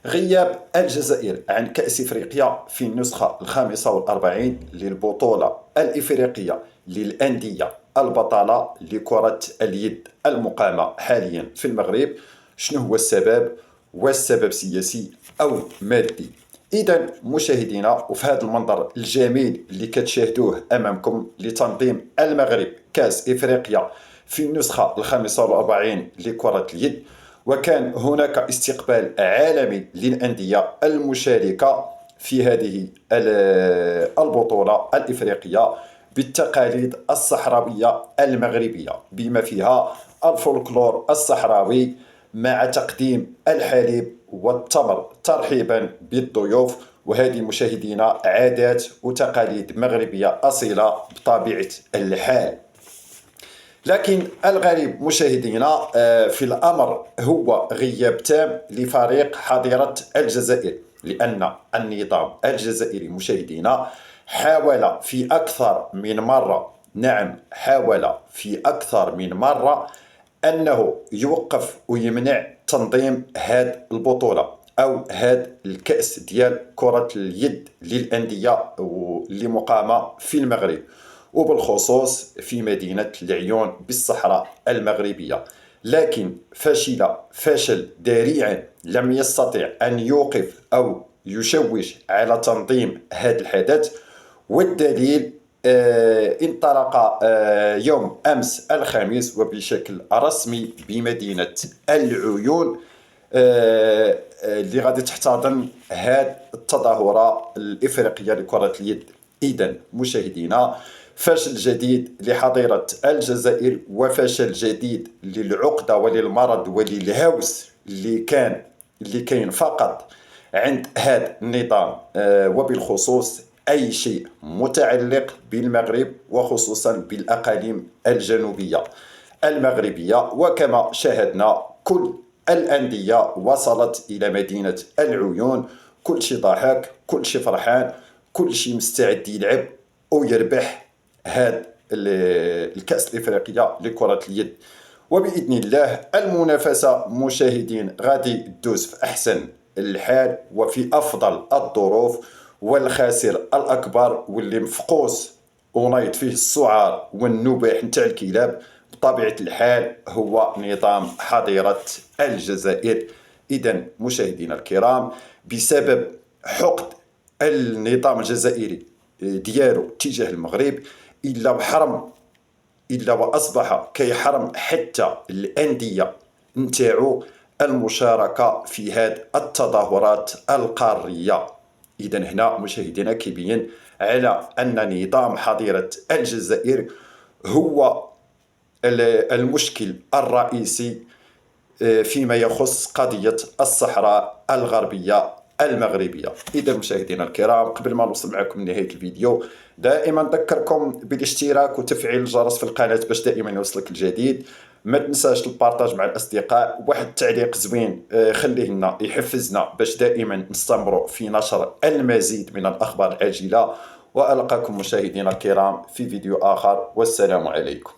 غياب الجزائر عن كأس إفريقيا في النسخة الخامسة والأربعين للبطولة الإفريقية للأندية البطلة لكرة اليد المقامة حاليا في المغرب. شنو هو السبب؟ والسبب سياسي أو مادي؟ إذا مشاهدينا، وفي هذا المنظر الجميل اللي كتشاهدوه أمامكم لتنظيم المغرب كأس إفريقيا في النسخة الخامسة والأربعين لكرة اليد، وكان هناك استقبال عالمي للأندية المشاركة في هذه البطولة الإفريقية بالتقاليد الصحراوية المغربية بما فيها الفولكلور الصحراوي، مع تقديم الحليب والتمر ترحيبا بالضيوف. وهذه مشاهدينا عادات وتقاليد مغربية أصيلة بطبيعة الحال. لكن الغريب مشاهدينا في الأمر هو غياب تام لفريق حظيرة الجزائر، لأن النظام الجزائري مشاهدينا حاول في أكثر من مرة، نعم حاول في أكثر من مرة أنه يوقف ويمنع تنظيم هذه البطولة أو هذا الكأس ديال كرة اليد للأندية اللي مقامة في المغرب، وبالخصوص في مدينة العيون بالصحراء المغربية. لكن فشل ذريعا، لم يستطع أن يوقف أو يشوش على تنظيم هذا الحدث. والدليل انطلق يوم أمس الخميس وبشكل رسمي بمدينة العيون اللي غادي تحتضن هذه التظاهرة الإفريقية لكرة اليد. إذن مشاهدينا، فشل جديد لحظيرة الجزائر، وفشل جديد للعقدة وللمرض وللهوس اللي كاين فقط عند هذا النظام، وبالخصوص أي شيء متعلق بالمغرب وخصوصا بالأقاليم الجنوبية المغربية. وكما شاهدنا كل الأندية وصلت إلى مدينة العيون، كل شيء ضحك، كل شيء فرحان، كل شيء مستعد يلعب ويربح هذا الكأس الإفريقية لكرة اليد. وبإذن الله المنافسة مشاهدين غادي تدوز في أحسن الحال وفي أفضل الظروف، والخاسر الأكبر واللي مفقوس ونايض فيه السعار والنباح نتاع الكلاب بطبيعة الحال هو نظام حظيرة الجزائر. إذن مشاهدينا الكرام، بسبب حقد النظام الجزائري ديالو تجاه المغرب، إلا وأصبح كيحرم حتى الأندية نتاعو المشاركة في هذه التظاهرات القارية. إذن هنا مشاهدينا كيبين على أن نظام حظيرة الجزائر هو المشكل الرئيسي فيما يخص قضية الصحراء الغربية المغربية. إذا مشاهدينا الكرام، قبل ما نوصل معكم لنهاية الفيديو، دائما نذكركم بالاشتراك وتفعيل الجرس في القناة باش دائما يوصلك الجديد. ما تنساش البارطاج مع الأصدقاء، واحد التعليق زوين خليه لنا يحفزنا باش دائما نستمروا في نشر المزيد من الأخبار العاجلة. وألقاكم مشاهدينا الكرام في فيديو آخر، والسلام عليكم.